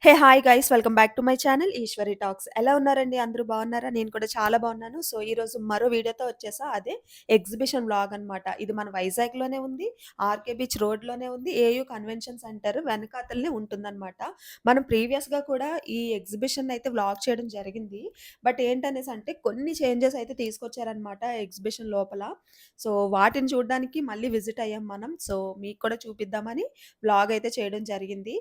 Hey! Hi guys welcome back to my channel Eshwari talks. ఎలా ఉన్నారండి? అందరూ బాగున్నారా? నేను కూడా చాలా బాగున్నాను. సో, ఈరోజు మరో వీడియోతో వచ్చేసా. అదే ఎగ్జిబిషన్ వ్లాగ్ అనమాట. ఇది మన వైజాగ్‌లోనే ఉంది. ఆర్‌కే బీచ్ రోడ్‌లోనే ఉంది. ఏయూ కన్వెన్షన్ సెంటర్ వెనకాతలనే ఉంటుందనమాట. మనం ప్రీవియస్‌గా కూడా ఈ ఎగ్జిబిషన్ అయితే వ్లాగ్ చేయడం జరిగింది. బట్ ఏంటనేసంటే కొన్ని చేంజెస్ అయితే తీసుకొచ్చారనమాట ఎగ్జిబిషన్ లోపల. సో, వాటిని చూడడానికి మళ్ళీ విజిట్ అయ్యాం మనం. సో, మీకు కూడా చూపిద్దామని వ్లాగ్ అయితే చేయడం జరిగింది.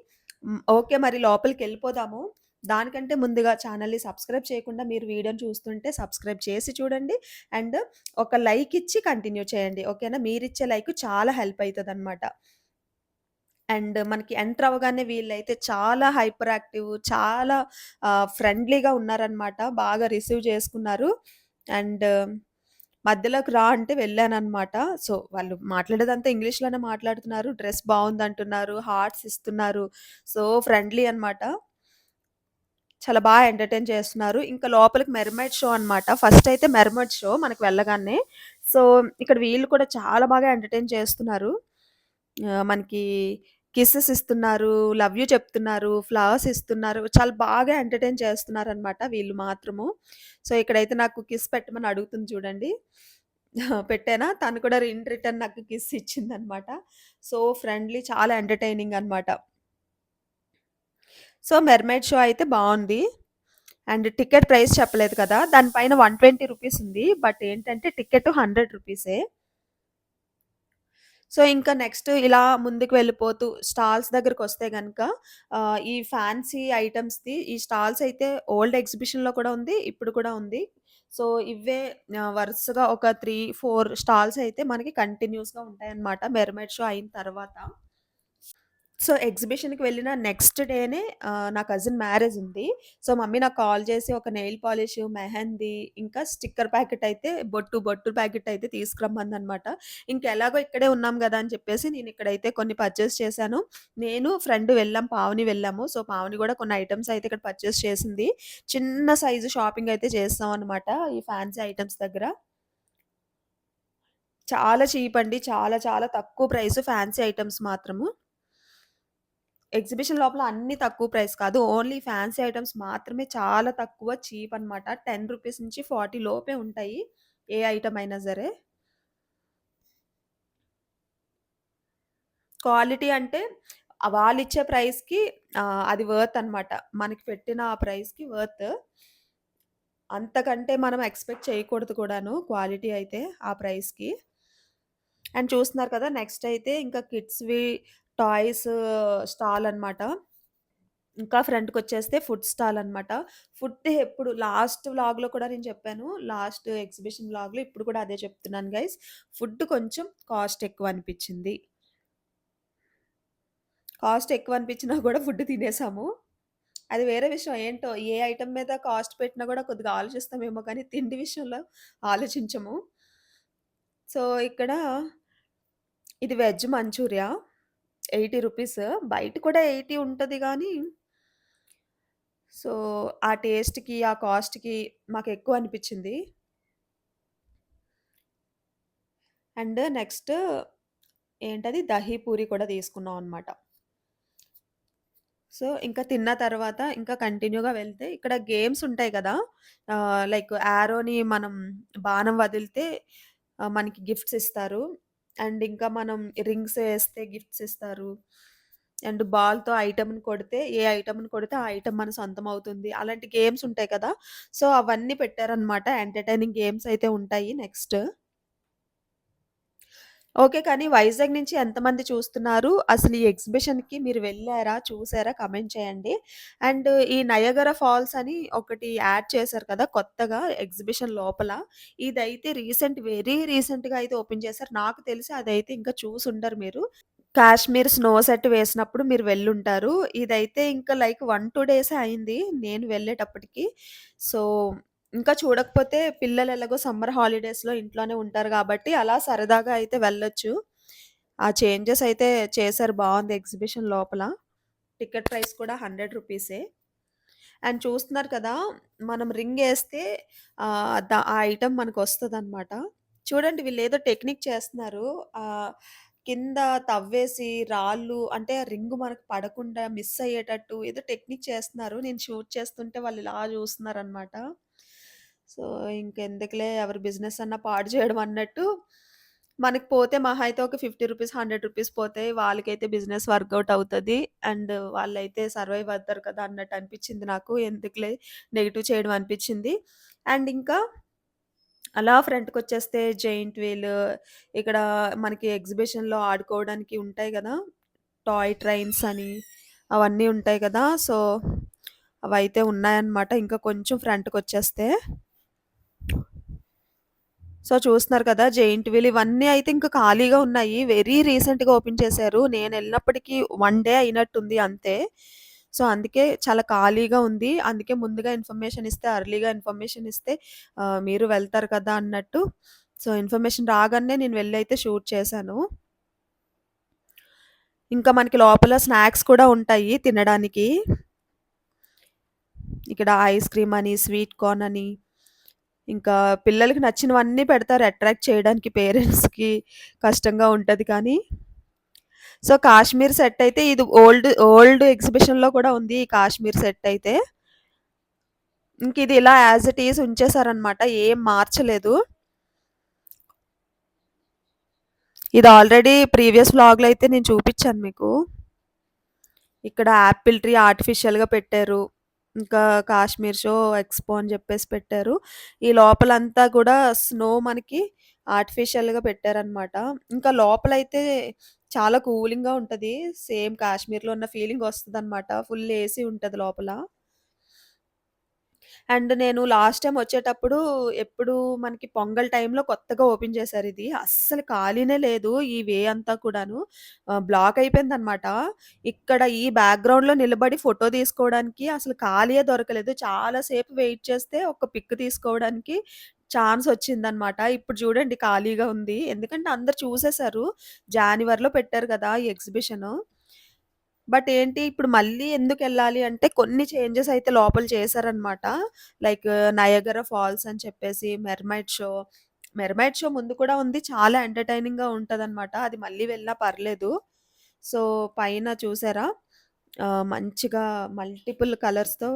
ఓకే. మరి లోపలికెళ్ళిపోదాము. దానికంటే ముందుగా ఛానెల్‌ని సబ్స్క్రైబ్ చేయకుండా మీరు వీడియోని చూస్తుంటే సబ్స్క్రైబ్ చేసి చూడండి. అండ్ ఒక లైక్ ఇచ్చి కంటిన్యూ చేయండి. ఓకేనా? మీరిచ్చే లైక్ చాలా హెల్ప్ అయితదనమాట. అండ్ మనకి ఎంటర్ అవ్వగానే వీళ్ళైతే చాలా హైపర్ యాక్టివ్, చాలా ఫ్రెండ్లీగా ఉన్నారనమాట. బాగా రిసీవ్ చేసుకున్నారు. అండ్ మధ్యలోకి రా అంటే వెళ్ళాననమాట. సో, వాళ్ళు మాట్లాడేదంతా ఇంగ్లీష్‌లోనే మాట్లాడుతున్నారు. డ్రెస్ బావుందంటున్నారు. హార్ట్స్ ఇస్తున్నారు. సో, ఫ్రెండ్లీ అనమాట. చాలా ఎంటర్‌టైన్ చేస్తున్నారు. ఇంకా లోపలికి మెర్‌మైడ్ షో అనమాట. ఫస్ట్ అయితే మెర్‌మైడ్ షో మనకు వెళ్ళగానే. సో, ఇక్కడ వీళ్ళు కూడా చాలా బాగా ఎంటర్‌టైన్ చేస్తున్నారు. మనకి కిసెస్ ఇస్తున్నారు, లవ్ యూ చెప్తున్నారు, ఫ్లవర్స్ ఇస్తున్నారు. చాలా బాగా ఎంటర్‌టైన్ చేస్తున్నారనమాట వీళ్ళు మాత్రము. సో, ఇక్కడైతే నాకు కిస్ పెట్టమని అడుగుతుంది చూడండి. పెట్టానా? తను కూడా ఇన్ రిటర్న్ నాకు కిస్ ఇచ్చిందనమాట. సో, ఫ్రెండ్లీ చాలా ఎంటర్‌టైనింగ్ అనమాట. సో, మెర్‌మైడ్ షో అయితే బావుంది. అండ్ టికెట్ ప్రైస్ చెప్పలేదు కదా! దాని పైన రూ. 120 ఉంది. బట్ ఏంటంటే టికెట్ రూ. 100 సో, ఇంకా నెక్స్ట్ ఇలా ముందుకు వెళ్ళిపోతూ స్టాల్స్ దగ్గరకొస్తే గనక ఈ ఫ్యాన్సీ ఐటెమ్స్‌ది ఈ స్టాల్స్ అయితే ఓల్డ్ ఎగ్జిబిషన్‌లో కూడా ఉంది. ఇప్పుడు కూడా ఉంది. సో, ఇవే వరుసగా ఒక 3, 4 స్టాల్స్ అయితే మనకి కంటిన్యూస్‌గా ఉంటాయన్నమాట. మెర్మైడ్ షో అయిన తర్వాత. సో, ఎగ్జిబిషన్‌కి వెళ్ళిన నెక్స్ట్ డేనే నా కజిన్ మ్యారేజ్ ఉంది. సో, మమ్మీ నాకు కాల్ చేసి ఒక నెయిల్ పాలిష్, మెహందీ ఇంకా స్టిక్కర్ ప్యాకెట్ అయితే బొట్టు ప్యాకెట్ అయితే తీసుకురమ్మందనమాట. ఇంకెలాగో ఇక్కడే ఉన్నాం గదా! అని చెప్పేసి నేనిక్కడైతే కొన్ని పర్చేస్ చేశాను. నేను, ఫ్రెండ్ వెళ్ళాం. పావని వెళ్ళాము. సో, పావని గూడా కొన్ని ఐటెమ్స్ అయితే ఇక్కడ పర్చేస్ చేసింది. చిన్న సైజు షాపింగ్ అయితే చేసామనమాట ఈ ఫ్యాన్సీ ఐటెమ్స్ దగ్గర. చాలా చీప్ అండి. చాలా తక్కువ ప్రైస్ ఫ్యాన్సీ ఐటెమ్స్ మాత్రము. ఎగ్జిబిషన్ లోపల అన్నీ తక్కువ ప్రైస్ కాదు. ఓన్లీ ఫ్యాన్సీ ఐటెమ్స్ మాత్రమే చాలా తక్కువ చీప్ అనమాట. రూ. 10 నుంచి 40 లోపే ఉంటాయి. ఏ ఐటెమ్ అయినా సరే. క్వాలిటీ అంటే వాళ్ళిచ్చే ప్రైస్‌కి అది వర్త్ అనమాట. మనకి పెట్టిన ఆ ప్రైస్‌కి వర్త్. అంతకంటే మనం ఎక్స్‌పెక్ట్ చేయకూడదు కూడాను క్వాలిటీ అయితే ఆ ప్రైస్‌కి. అండ్ చూస్తున్నారు కదా! నెక్స్ట్ అయితే ఇంకా కిడ్స్‌వి టాయ్స్ స్టాల్ అనమాట. ఇంకా ఫ్రంట్‌కొచ్చేస్తే ఫుడ్ స్టాల్ అనమాట. ఫుడ్ ఎప్పుడు లాస్ట్ వ్లాగ్‌లో కూడా నేను చెప్పాను. లాస్ట్ ఎగ్జిబిషన్ వ్లాగ్‌లో ఇప్పుడు కూడా అదే చెప్తున్నాను గైస్. ఫుడ్ కొంచెం కాస్ట్ ఎక్కువ అనిపిచ్చింది. కాస్ట్ ఎక్కువ అనిపించినా కూడా ఫుడ్ తినేసాము. అది వేరే విషయం. ఏంటో ఏ ఐటెమ్ మీద కాస్ట్ పెట్టినా కూడా కొద్దిగా ఆలోచిస్తామేమో కానీ తిండి విషయంలో ఆలోచించము. సో, ఇక్కడ ఇది వెజ్ మంచూరియా రూ. 80. బయట కూడా 80 ఉంటది గానీ సో, ఆ టేస్ట్‌కి, ఆ కాస్ట్‌కి మాకెక్కువ అనిపిచ్చింది. అండ్ నెక్స్ట్ ఏంటది దహీ పూరి కూడా తీసుకున్నాం అనమాట. సో, ఇంకా తిన్న తర్వాత ఇంకా కంటిన్యూగా వెళ్తే ఇక్కడ గేమ్స్ ఉంటాయి గదా! లైక్ యారోని మనం బాణం వదిలితే మనకి గిఫ్ట్స్ ఇస్తారు. అండ్ ఇంకా మనం రింగ్స్ ఏస్తే గిఫ్ట్స్ ఇస్తారు. అండ్ బాల్‌తో ఐటెమ్‌ని కొడితే ఏ ఐటెమ్‌ని కొడితే ఆ ఐటెమ్ మన సొంతం అవుతుంది. అలాంటి గేమ్స్ ఉంటాయి కదా! సో, అవన్నీ పెట్టారనమాట. ఎంటర్‌టైనింగ్ గేమ్స్ అయితే ఉంటాయి నెక్స్ట్. ఓకే. కానీ వైజాగ్ నుంచి ఎంతమంది చూస్తున్నారు? అసలు ఈ ఎగ్జిబిషన్‌కి మీరు వెళ్లారా? చూసారా? కామెంట్ చేయండి. అండ్ ఈ నయగర ఫాల్స్ అని ఒకటి యాడ్ చేశారు కదా! కొత్తగా ఎగ్జిబిషన్ లోపల. ఇదైతే వెరీ రీసెంట్‌గా అయితే ఓపెన్ చేశారు. నాకు తెలిసి అదైతే ఇంకా చూసుండరు మీరు. కాశ్మీర్ స్నో సెట్ వేసినప్పుడు మీరు వెళ్ళుంటారు. ఇదైతే ఇంకా లైక్ 1, 2 డేసే అయింది నేను వెళ్ళేటప్పటికి. సో, ఇంకా చూడకపోతే పిల్లలు ఎలాగో సమ్మర్ హాలిడేస్‌లో ఇంట్లోనే ఉంటారు గాబట్టి, అలా సరదాగా అయితే వెళ్ళొచ్చు. ఆ చేంజెస్ అయితే చేశారు బావుంది ఎగ్జిబిషన్ లోపల. టికెట్ ప్రైస్ కూడా రూ. 100 అండ్ చూస్తున్నారు కదా! మనం రింగేస్తే ఆ ఐటెమ్ మనకొస్తదనమాట. చూడండి వీళ్ళేదో టెక్నిక్ చేస్తున్నారు. ఆహ్, కింద తవ్వేసి రాళ్ళు అంటే ఆ రింగ్ మనకు పడకుండా మిస్ అయ్యేటట్టు ఏదో టెక్నిక్ చేస్తున్నారు. నేను షూట్ చేస్తుంటే వాళ్ళు ఇలా చూస్తున్నారనమాట. సో, ఇంకెందుకులే ఎవరి బిజినెస్ అన్నా పాడు చేయడం అన్నట్టు మనకి పోతే మహా అయితే ఒక రూ. 50, రూ. 100 పోతాయి. వాళ్ళకైతే బిజినెస్ వర్కౌట్ అవుతది. అండ్ వాళ్ళైతే సర్వైవ్ అవుతారు కదా! అన్నట్టు అనిపిచ్చింది నాకు. ఎందుకులే నెగెటివ్ చేయడం అనిపిచ్చింది. అండ్ ఇంకా అలా ఫ్రంట్‌కొచ్చేస్తే జెయింట్ వీల్ ఇక్కడ మనకి ఎగ్జిబిషన్‌లో ఆడుకోవడానికి ఉంటాయి గదా! టాయ్ ట్రైన్స్ అని అవన్నీ ఉంటాయి కదా! సో, అవైతే ఉన్నాయన్నమాట. ఇంకా కొంచెం ఫ్రంట్‌కొచ్చేస్తే. సో, చూస్తున్నారు కదా! జెయింట్ వీల్ ఇవన్నీ అయితే ఇంకా ఖాళీగా ఉన్నాయి. వెరీ రీసెంట్‌గా ఓపెన్ చేశారు. నేనెళ్ళినప్పటికి 1 డే అయినట్టుంది అంతే. సో, అందుకే చాలా ఖాళీగా ఉంది. అందుకే ముందుగా ఇన్ఫర్మేషన్ ఇస్తే, ఎర్లీగా ఇన్ఫర్మేషన్ ఇస్తే మీరు వెళ్తారు కదా అన్నట్టు. సో, ఇన్ఫర్మేషన్ రాగానే నేను వెళ్లయితే షూట్ చేశాను. ఇంకా మనకి లోపల స్నాక్స్ కూడా ఉంటాయి తినడానికి. ఇక్కడ ఐస్ క్రీమ్ అని, స్వీట్ కార్న్ అని, ఇంకా పిల్లలకి నచ్చినవన్నీ పెడతారు అట్రాక్ట్ చేయడానికి పేరెంట్స్‌కి కష్టంగా ఉంటది కానీ. సో, కాశ్మీర్ సెట్ అయితే ఇది ఓల్డ్ ఎగ్జిబిషన్‌లో కూడా ఉంది ఈ కాశ్మీర్ సెట్ అయితే. ఇంకిది ఇలా యాజ్ ఇట్ ఈజ్ ఉంచేసారనమాట. ఏం మార్చలేదు. ఇది ఆల్రెడీ ప్రీవియస్ వ్లాగ్‌లో అయితే నేను చూపిచ్చాను మీకు. ఇక్కడ యాపిల్ ట్రీ ఆర్టిఫిషియల్‌గా పెట్టారు. ఇంకా కాశ్మీర్ షో ఎక్స్‌పో అని జెప్పేసి పెట్టారు. ఈ లోపలంతా గూడా స్నో మనకి ఆర్టిఫిషియల్‌గా పెట్టారనమాట. ఇంకా లోపలైతే చాలా కూలింగ్‌గా ఉంటది. సేమ్ కాశ్మీర్‌లో ఉన్న ఫీలింగ్ వస్తదనమాట. ఫుల్ ఏసీ ఉంటది లోపల. అండ్ నేను లాస్ట్ టైమ్ వచ్చేటప్పుడు ఎప్పుడు మనకి పొంగల్ టైంలో కొత్తగా ఓపెన్ చేశారిది. అస్సలు ఖాళీనే లేదు. ఈ వే అంతా కూడాను. బ్లాక్ అయిపోయిందనమాట. ఇక్కడ ఈ బ్యాక్‌గ్రౌండ్‌లో నిలబడి ఫోటో తీసుకోవడానికి అసలు ఖాళీయే దొరకలేదు. చాలా సేపు వెయిట్ చేస్తే ఒక పిక్ తీసుకోవడానికి ఛాన్స్ వచ్చిందనమాట. ఇప్పుడు చూడండి ఖాళీగా ఉంది. ఎందుకంటే అందరూ చూసేసారు. జాన్యువరిలో పెట్టారు కదా! ఈ ఎగ్జిబిషను. బట్ ఏంటి ఇప్పుడు మళ్ళీ ఎందుకెళ్ళాలి అంటే కొన్ని చేంజెస్ అయితే లోపల చేశారనమాట. లైక్ నయగరా ఫాల్స్ అని చెప్పేసి, మెర్మైడ్ షో. మెర్మైడ్ షో ముందు కూడా ఉంది. చాలా ఎంటర్‌టైనింగ్‌గా ఉంటదనమాట. అది మళ్ళీ వెళ్ళినా పర్లేదు. సో, పైన చూసారా? మంచిగా మల్టిపుల్ కలర్స్‌తో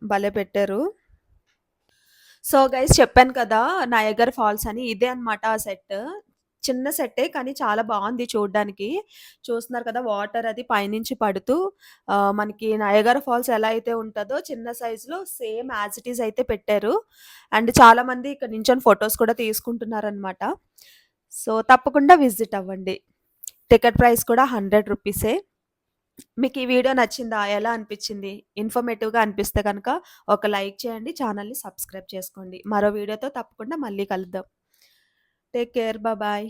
భలే పెట్టారు. సో, గైస్ చెప్పాను కదా! 'నయగర్ ఫాల్స్' అని. ఇదే అన్నమాట ఆ సెట్. చిన్న సెట్టే కానీ చాలా బావుంది చూడ్డానికి. చూస్తున్నారు కదా! వాటర్ అది పైనుంచి పడుతూ మనకి 'నయగర్ ఫాల్స్' ఎలా అయితే ఉంటదో చిన్న సైజ్‌లో సేమ్ యాజ్ ఇట్ ఈజ్ అయితే పెట్టారు. అండ్ చాలామంది ఇక్కడ నించొని ఫోటోస్ కూడా తీసుకుంటున్నారనమాట. సో, తప్పకుండా విజిట్ అవ్వండి. టికెట్ ప్రైస్ కూడా రూ. 100. మీకు ఈ వీడియో నచ్చిందా? ఎలా అనిపిచ్చింది? ఇన్ఫర్మేటివ్‌గా అనిపిస్తే గనక ఒక లైక్ చేయండి. ఛానెల్‌ని సబ్స్క్రైబ్ చేసుకోండి. మరో వీడియోతో తప్పకుండా మళ్ళీ కలుద్దాం. Take care. బాయ్.